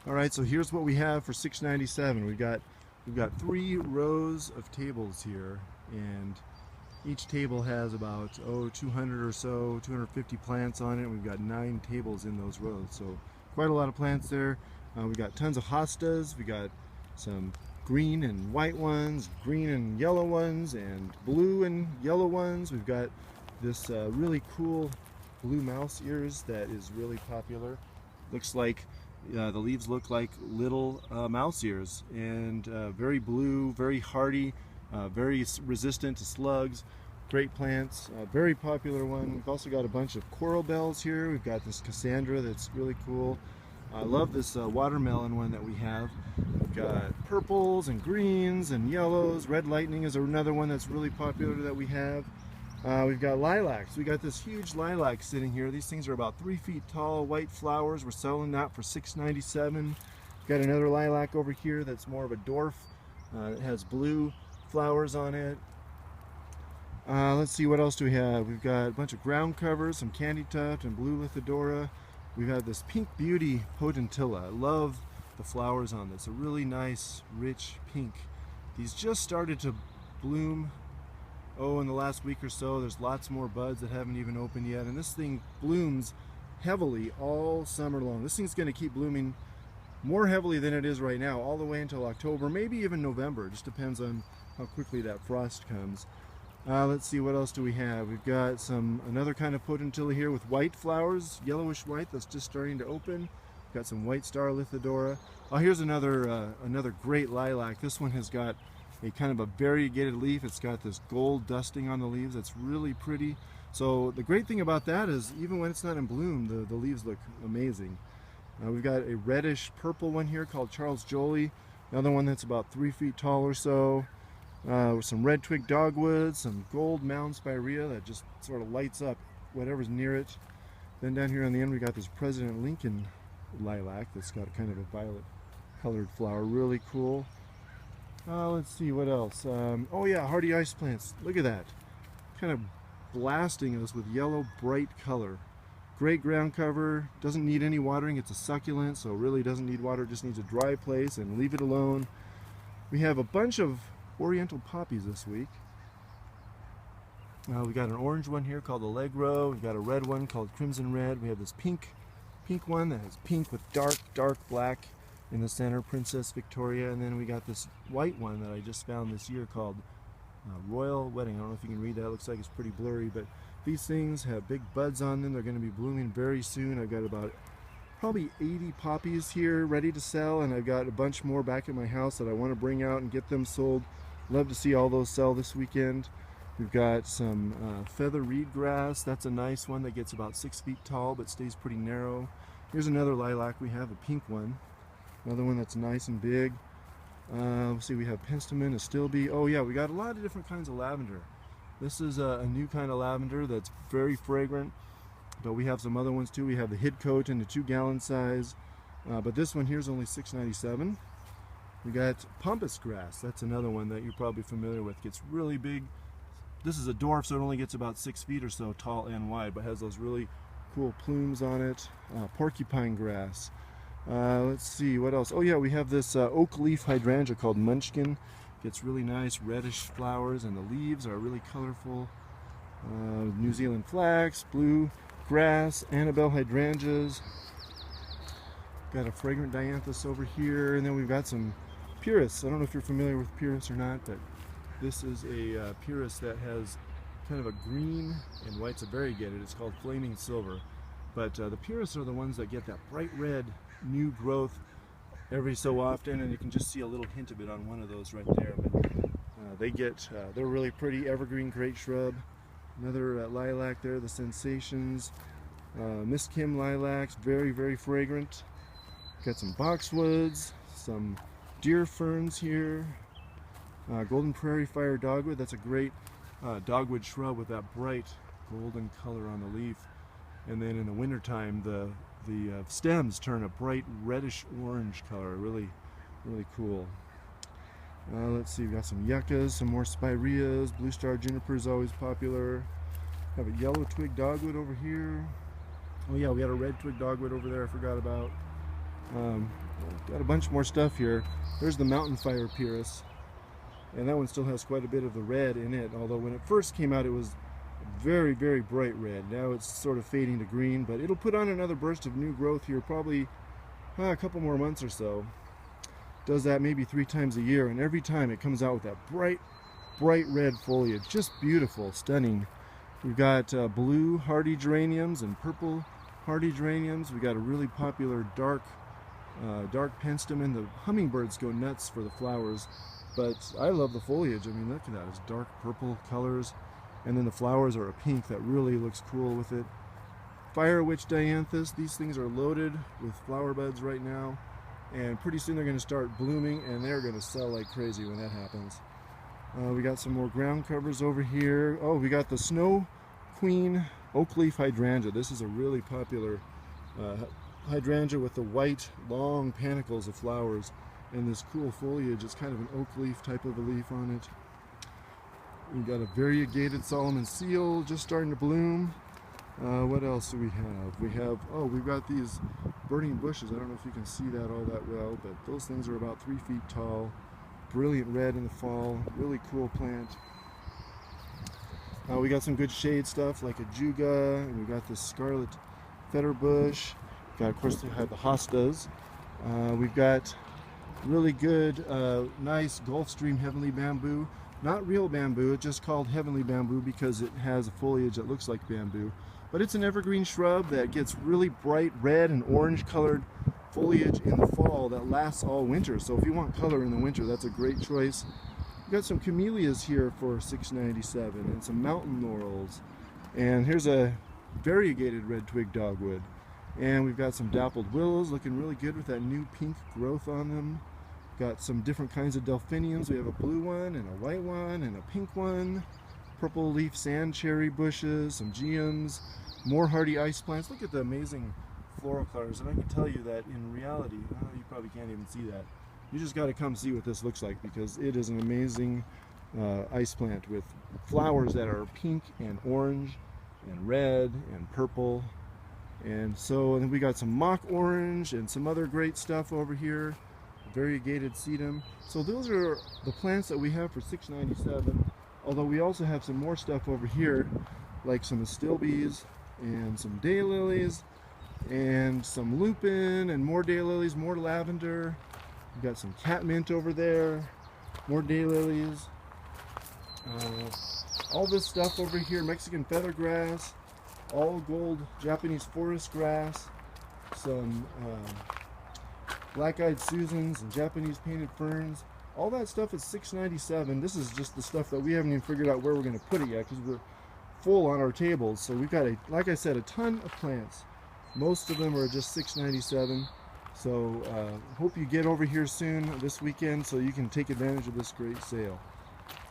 All right, so here's what we have for $6.97. We've got 3 rows of tables here, and each table has about 200 or so, 250 plants on it. We've got 9 tables in those rows, so quite a lot of plants there. We've got tons of hostas. We got some green and white ones, green and yellow ones, and blue and yellow ones. We've got this really cool blue mouse ears that is really popular. Looks like the leaves look like little mouse ears, and very blue, very hardy, very resistant to slugs. Great plants, very popular one. We've also got a bunch of coral bells here. We've got this Cassandra that's really cool. I love this watermelon one that we have. We've got purples and greens and yellows. Red lightning is another one that's really popular that we have. We've got lilacs. We got this huge lilac sitting here. These things are about 3 feet tall, white flowers. We're selling that for $6.97. We've got another lilac over here that's more of a dwarf. It has blue flowers on it. Let's see, what else do we have? We've got a bunch of ground covers, some candy tuft and blue lithidora. We've got this pink beauty potentilla. I love the flowers on this. A really nice, rich pink. These just started to bloom in the last week or so. There's lots more buds that haven't even opened yet, and this thing blooms heavily all summer long. This thing's going to keep blooming more heavily than it is right now, all the way until October, maybe even November. It just depends on how quickly that frost comes. Let's see, what else do we have? We've got another kind of potentilla here with white flowers, yellowish white, that's just starting to open. We've got some white star lithidora. Oh, here's another great lilac. This one has got a kind of a variegated leaf. It's got this gold dusting on the leaves. That's really pretty. So the great thing about that is even when it's not in bloom, the leaves look amazing. We've got a reddish purple one here called Charles Jolie. Another one that's about 3 feet tall or so. With some red twig dogwood, some gold mound spirea that just sort of lights up whatever's near it. Then down here on the end we got this President Lincoln lilac that's got kind of a violet colored flower. Really cool. Let's see, what else? Oh yeah, hardy ice plants. Look at that. Kind of blasting us with yellow bright color. Great ground cover. Doesn't need any watering. It's a succulent, so it really doesn't need water. It just needs a dry place and leave it alone. We have a bunch of oriental poppies this week. We've got an orange one here called Allegro. We've got a red one called Crimson Red. We have this pink one that has pink with dark black in the center, Princess Victoria. And then we got this white one that I just found this year called Royal Wedding. I don't know if you can read that. It looks like it's pretty blurry, but these things have big buds on them. They're going to be blooming very soon. I've got about probably 80 poppies here ready to sell, and I've got a bunch more back at my house that I want to bring out and get them sold. Love to see all those sell this weekend. We've got some feather reed grass. That's a nice one that gets about 6 feet tall but stays pretty narrow. Here's another lilac. We have a pink one. Another one that's nice and big. Let's see, we have penstemon, astilbe. Oh yeah, we got a lot of different kinds of lavender. This is a new kind of lavender that's very fragrant, but we have some other ones too. We have the hidcote in the 2-gallon size, but this one here is only $6.97. We got pampas grass. That's another one that you're probably familiar with. Gets really big. This is a dwarf, so it only gets about 6 feet or so tall and wide, but has those really cool plumes on it. Porcupine grass. Let's see, what else? Oh yeah, we have this oak leaf hydrangea called Munchkin. Gets really nice reddish flowers, and the leaves are really colorful. New Zealand flax, blue grass, Annabelle hydrangeas. Got a fragrant dianthus over here, and then we've got some pyrrhus. I don't know if you're familiar with pyrrhus or not, but this is a pyrrhus that has kind of a green and white. It's a variegated. It's called flaming silver. But the pyrrhus are the ones that get that bright red new growth every so often, and you can just see a little hint of it on one of those right there. But they're really pretty, evergreen, great shrub. Another lilac there, the Sensations. Miss Kim lilacs, very fragrant. Got some boxwoods, some deer ferns here. Golden Prairie Fire dogwood. That's a great dogwood shrub with that bright golden color on the leaf. And then in the wintertime, the stems turn a bright reddish orange color. Really cool. Let's see, we've got some yuccas, some more spireas. Blue star juniper is always popular. Have a yellow twig dogwood over here. Oh yeah, we had a red twig dogwood over there I forgot about. Got a bunch more stuff here. There's the mountain fire pyrus, and that one still has quite a bit of the red in it, although when it first came out it was very, very bright red. Now it's sort of fading to green, but it'll put on another burst of new growth here, probably a couple more months or so. Does that maybe 3 times a year, and every time it comes out with that bright red foliage. Just beautiful, stunning. We've got blue hardy geraniums and purple hardy geraniums. We've got a really popular dark penstemon. The hummingbirds go nuts for the flowers, but I love the foliage. I mean, look at that. It's dark purple colors, and then the flowers are a pink that really looks cool with it. Fire witch dianthus. These things are loaded with flower buds right now, and pretty soon they're going to start blooming, and they're going to sell like crazy when that happens. We got some more ground covers over here. Oh, we got the Snow Queen oak leaf hydrangea. This is a really popular hydrangea with the white long panicles of flowers and this cool foliage. It's kind of an oak leaf type of a leaf on it. We got a variegated Solomon seal just starting to bloom. What else do we have? We've got these burning bushes. I don't know if you can see that all that well, but those things are about 3 feet tall. Brilliant red in the fall. Really cool plant. We got some good shade stuff like a juga, and we got this scarlet feather bush. Of course, we have the hostas. We've got really good, nice Gulfstream heavenly bamboo. Not real bamboo, it's just called heavenly bamboo because it has a foliage that looks like bamboo. But it's an evergreen shrub that gets really bright red and orange colored foliage in the fall that lasts all winter. So if you want color in the winter, that's a great choice. We've got some camellias here for $6.97 and some mountain laurels. And here's a variegated red twig dogwood. And we've got some dappled willows looking really good with that new pink growth on them. Got some different kinds of delphiniums. We have a blue one and a white one and a pink one. Purple leaf sand cherry bushes, some geums, more hardy ice plants. Look at the amazing floral colors, and I can tell you that in reality, you probably can't even see that. You just got to come see what this looks like, because it is an amazing ice plant with flowers that are pink and orange and red and purple. And then we got some mock orange and some other great stuff over here. Variegated sedum. So those are the plants that we have for $6.97. Although we also have some more stuff over here, like some astilbes and some daylilies and some lupin and more daylilies, more lavender. We've got some catmint over there, more daylilies. All this stuff over here, Mexican feathergrass, all gold Japanese forest grass, some black-eyed Susans and Japanese painted ferns. All that stuff is $6.97. This is just the stuff that we haven't even figured out where we're going to put it yet, because we're full on our tables. So we've got, like I said, a ton of plants. Most of them are just $6.97. So hope you get over here soon this weekend so you can take advantage of this great sale.